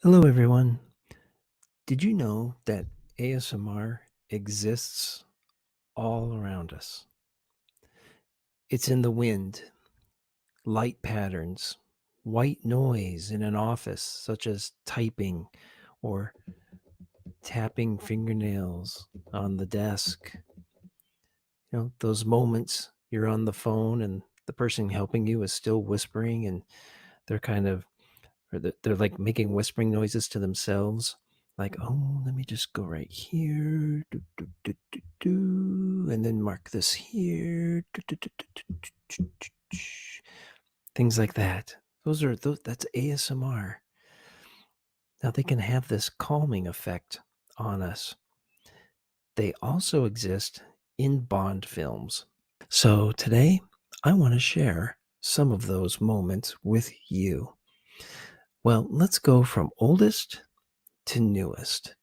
Hello, everyone. Did you know that ASMR exists all around us? It's in the wind, light patterns, white noise in an office, such as typing or tapping fingernails on the desk. Those moments you're on the phone and the person helping you is still whispering and they're kind of they're like making whispering noises to themselves, like, "Oh, let me just go right here, do, do, do, do, do, and then mark this here, do, do, do, do, do, do, do, do, do." Things like that. That's ASMR. Now they can have this calming effect on us. They also exist in Bond films. So today, I want to share some of those moments with you. Well, let's go from oldest to newest.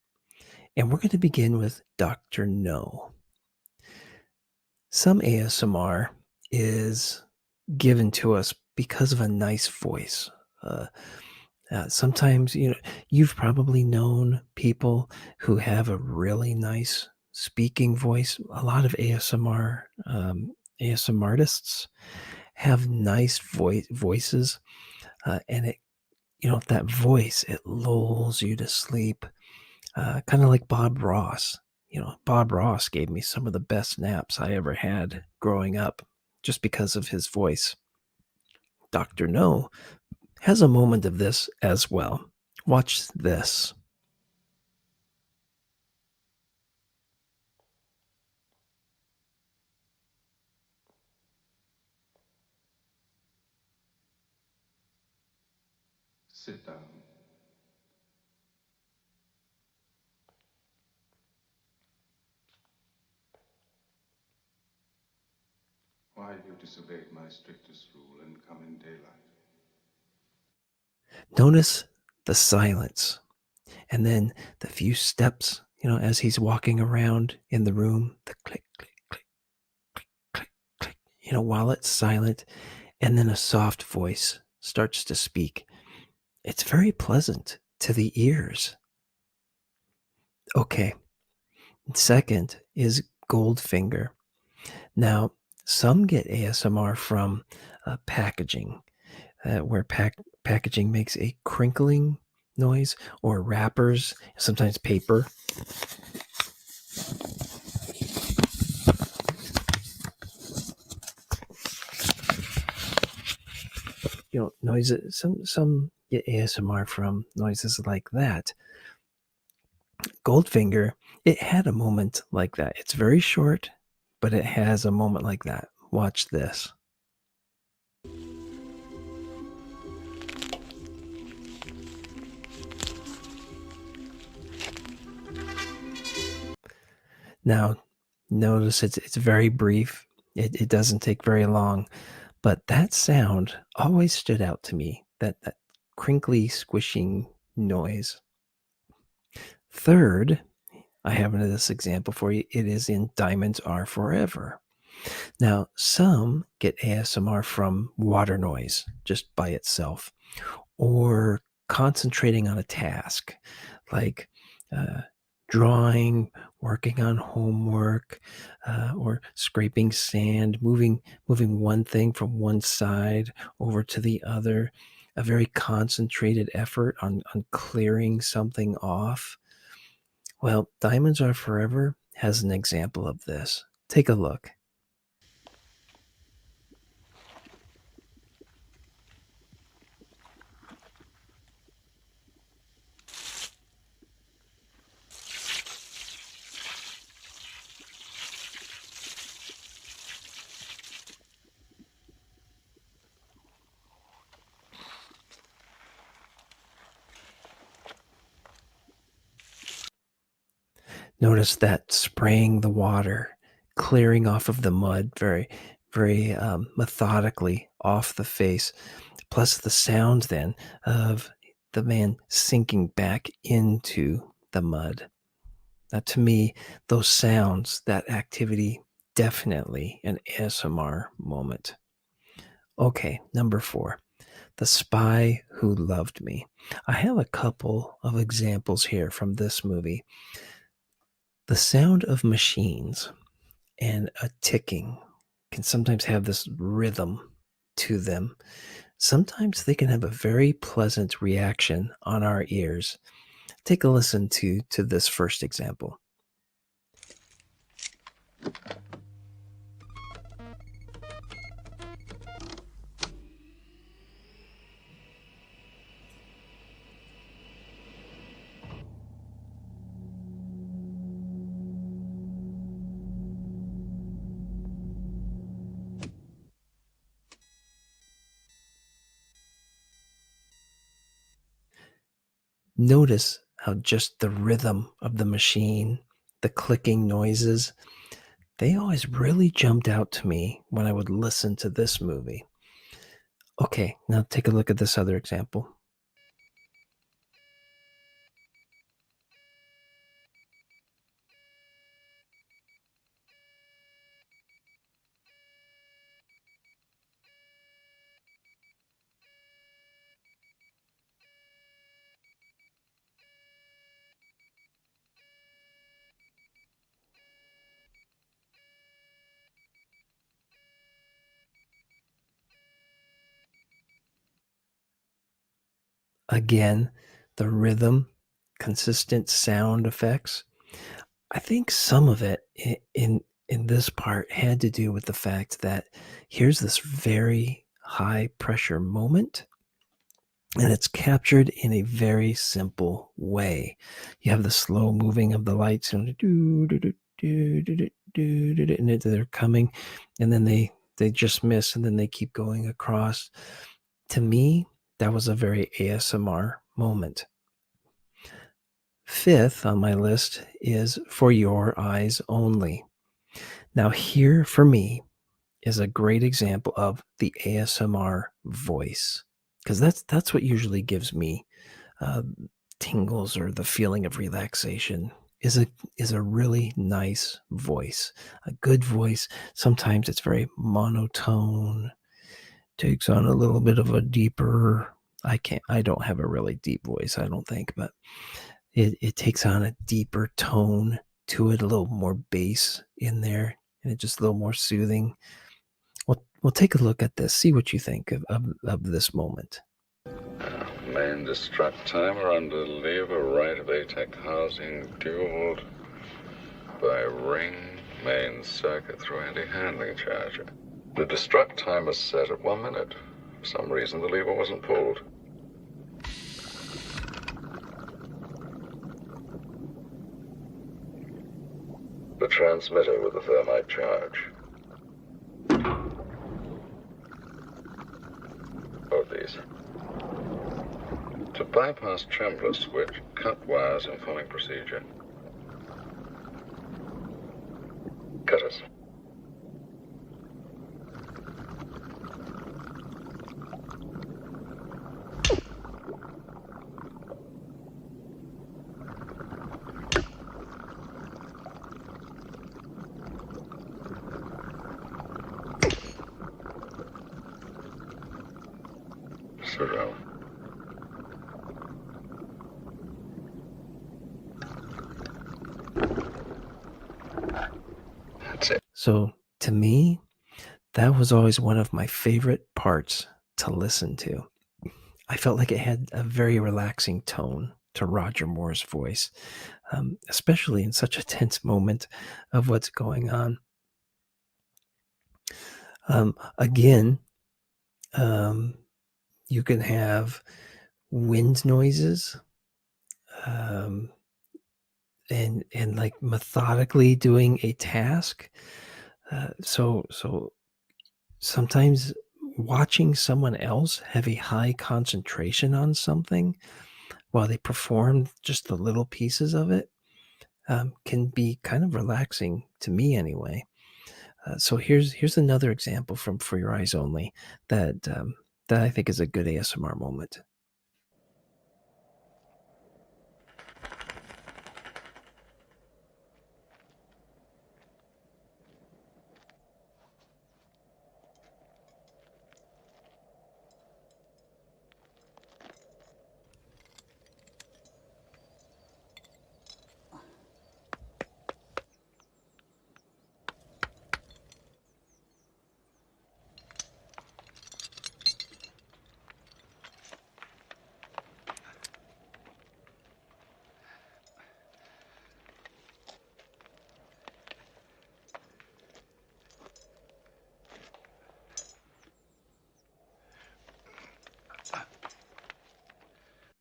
And we're going to begin with Dr. No. Some ASMR is given to us because of a nice voice. Uh, Sometimes, you've probably known people who have a really nice speaking voice. A lot of ASMR artists have nice voices, and that voice, it lulls you to sleep. Kinda like Bob Ross. Bob Ross gave me some of the best naps I ever had growing up just because of his voice. Doctor No has a moment of this as well. Watch this. Sit down. Why have you disobeyed my strictest rule and come in daylight? Notice the silence and then the few steps, as he's walking around in the room, the click, click, click, click, click, while it's silent, and then a soft voice starts to speak. It's very pleasant to the ears. Okay, second is Goldfinger. Now, some get ASMR from packaging, where packaging makes a crinkling noise, or wrappers, sometimes paper. Noises. Some get ASMR from noises like that. Goldfinger, it had a moment like that. It's very short, but it has a moment like that. Watch this. Now, notice it's very brief. It doesn't take very long, but that sound always stood out to me. That crinkly, squishing noise. Third, I have this example for you. It is in Diamonds Are Forever. Now, some get ASMR from water noise just by itself, or concentrating on a task like uh, drawing, working on homework, or scraping sand, moving one thing from one side over to the other. A very concentrated effort on clearing something off. Well, Diamonds Are Forever has an example of this. Take a look. Notice that spraying the water, clearing off of the mud very, very methodically off the face, plus the sound then of the man sinking back into the mud. Now, to me, those sounds, that activity, definitely an ASMR moment. Okay, number four, The Spy Who Loved Me. I have a couple of examples here from this movie. The sound of machines and a ticking can sometimes have this rhythm to them. Sometimes they can have a very pleasant reaction on our ears. Take a listen to this first example. Notice how just the rhythm of the machine, the clicking noises, they always really jumped out to me when I would listen to this movie. Okay, now take a look at this other example. Again, the rhythm, consistent sound effects. I think some of it in this part had to do with the fact that here's this very high pressure moment and it's captured in a very simple way. You have the slow moving of the lights and they're coming and then they just miss and then they keep going across. To me, that was a very ASMR moment. Fifth on my list is For Your Eyes Only. Now, here for me is a great example of the ASMR voice because that's what usually gives me uh, tingles or the feeling of relaxation. Is a really nice voice, a good voice. Sometimes it's very monotone, takes on a little bit of a deeper. I don't have a really deep voice, I don't think, but it takes on a deeper tone to it, a little more bass in there, and it's just a little more soothing. We'll take a look at this, see what you think of this moment. Main destruct timer under lever right of ATEC housing dueled by ring main circuit through anti-handling charger. The destruct timer set at 1 minute. For some reason, the lever wasn't pulled. The transmitter with the thermite charge. Both these. To bypass trembler switch, cut wires in following procedure. Cutters. Surround. That's it. So to me, that was always one of my favorite parts to listen to. I felt like it had a very relaxing tone to Roger Moore's voice, especially in such a tense moment of what's going on. Again, um, you can have wind noises, um, and like methodically doing a task. So sometimes watching someone else have a high concentration on something while they perform just the little pieces of it can be kind of relaxing to me anyway. So here's another example from For Your Eyes Only that I think is a good ASMR moment.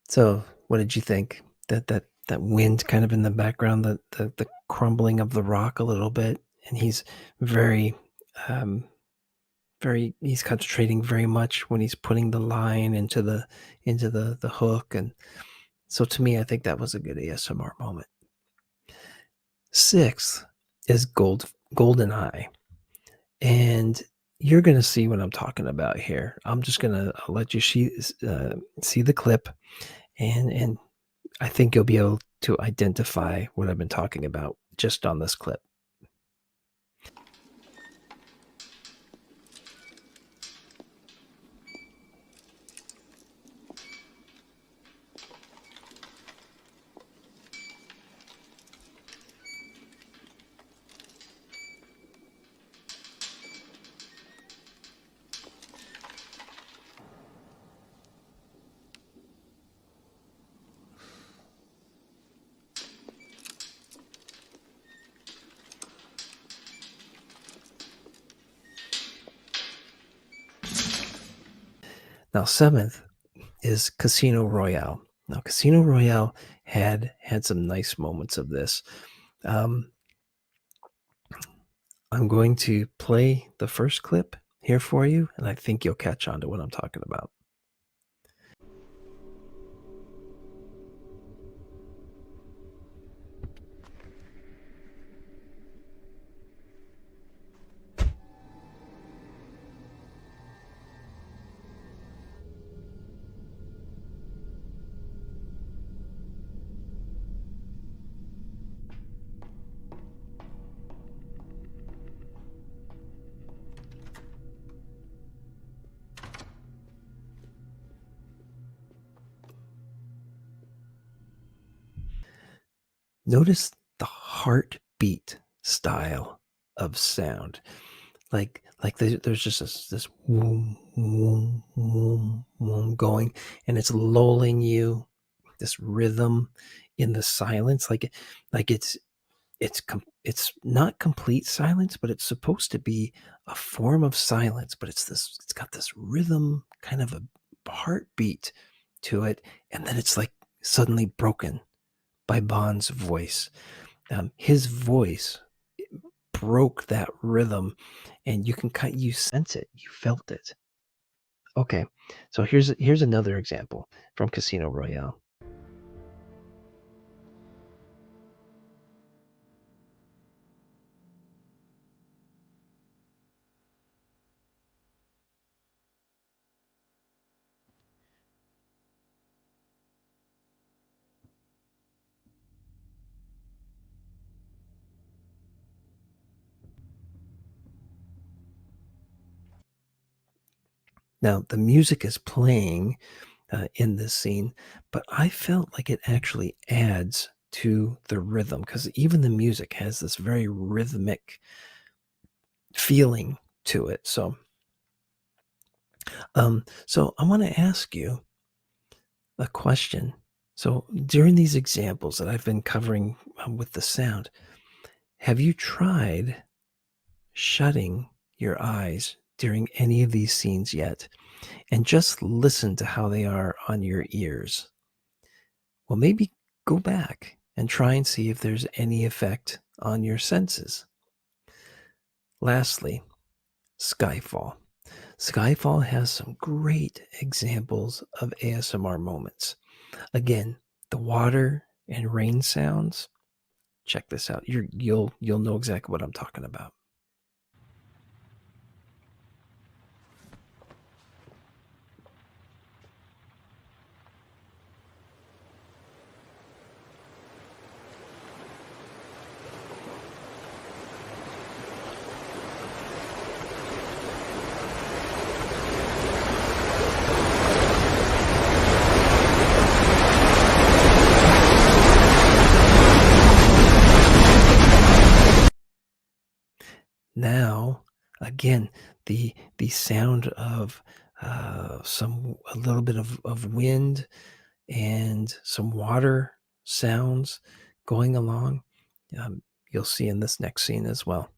So, what did you think? That wind kind of in the background, the crumbling of the rock a little bit, and he's very, um, he's concentrating very much when he's putting the line into the hook, and so to me, I think that was a good ASMR moment. 6th is Golden Eye, and you're gonna see what I'm talking about here. I'm just gonna I'll let you see the clip, and I think you'll be able to identify what I've been talking about just on this clip. Now, 7th is Casino Royale. Now, Casino Royale had some nice moments of this. Um, I'm going to play the first clip here for you, and I think you'll catch on to what I'm talking about. Notice the heartbeat style of sound. There's just this woom, woom, woom, woom going, and it's lulling you, this rhythm in the silence, like it's not complete silence, but it's supposed to be a form of silence, but it's got this rhythm, kind of a heartbeat to it, and then it's like suddenly broken by Bond's voice. His voice broke that rhythm, and you sense it, you felt it. Okay, so here's another example from Casino Royale. Now the music is playing in this scene, but I felt like it actually adds to the rhythm because even the music has this very rhythmic feeling to it. So I want to ask you a question. So during these examples that I've been covering with the sound, have you tried shutting your eyes during any of these scenes yet and just listen to how they are on your ears? Well, maybe go back and try and see if there's any effect on your senses. Lastly, Skyfall. Skyfall has some great examples of ASMR moments. Again, the water and rain sounds. Check this out. You'll know exactly what I'm talking about. Now, again, the sound of some a little bit of wind and some water sounds going along. Um, you'll see in this next scene as well.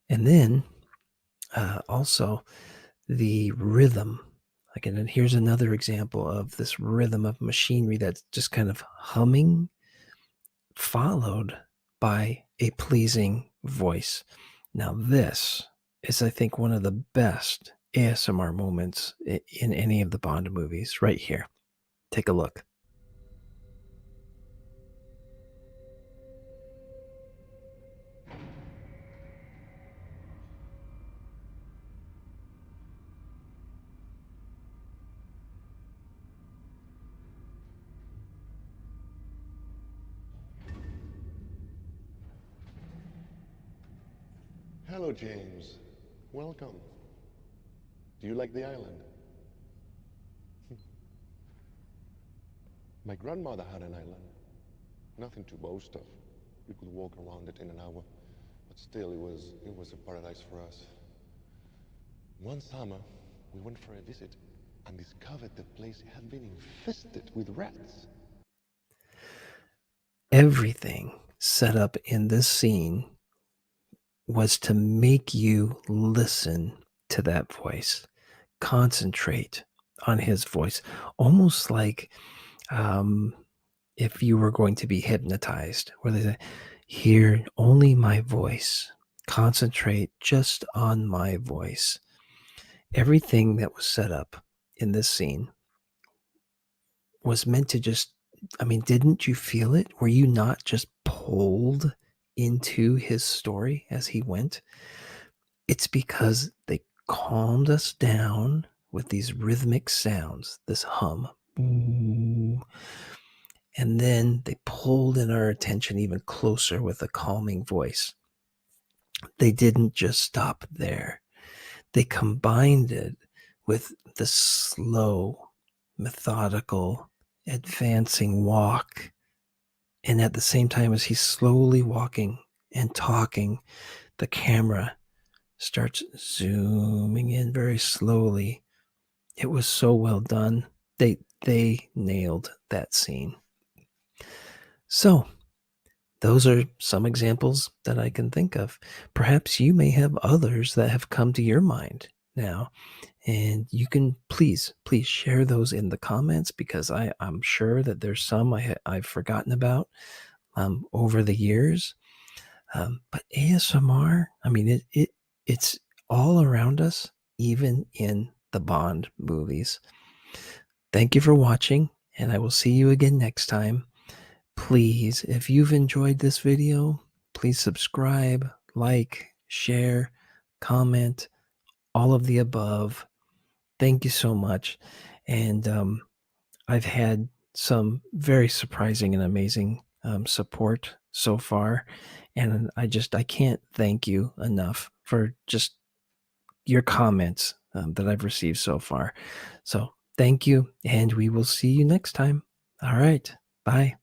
And then also the rhythm. Again, and here's another example of this rhythm of machinery that's just kind of humming, followed by a pleasing voice. Now, this is, I think, one of the best ASMR moments in any of the Bond movies, right here. Take a look. Hello, James. Welcome. Do you like the island? My grandmother had an island. Nothing to boast of. You could walk around it in an hour, but still it was a paradise for us. One summer, we went for a visit and discovered the place had been infested with rats. Everything set up in this scene was to make you listen to that voice, concentrate on his voice, almost like um, if you were going to be hypnotized, where they say, hear only my voice, concentrate just on my voice. Everything that was set up in this scene was meant to just, I mean, didn't you feel it? Were you not just pulled into his story as he went? It's because they calmed us down with these rhythmic sounds, this hum. And then they pulled in our attention even closer with a calming voice. They didn't just stop there. They combined it with the slow, methodical, advancing walk. And at the same time as he's slowly walking and talking, the camera starts zooming in very slowly. It was so well done. They nailed that scene. So, those are some examples that I can think of. Perhaps you may have others that have come to your mind now, and you can please share those in the comments because I'm sure that there's some I've forgotten about over the years. But ASMR, I mean, it's all around us, even in the Bond movies. Thank you for watching, and I will see you again next time. Please, if you've enjoyed this video, please subscribe, like, share, comment, all of the above. Thank you so much. And I've had some very surprising and amazing support so far. And I can't thank you enough for just your comments that I've received so far. So thank you, and we will see you next time. All right. Bye.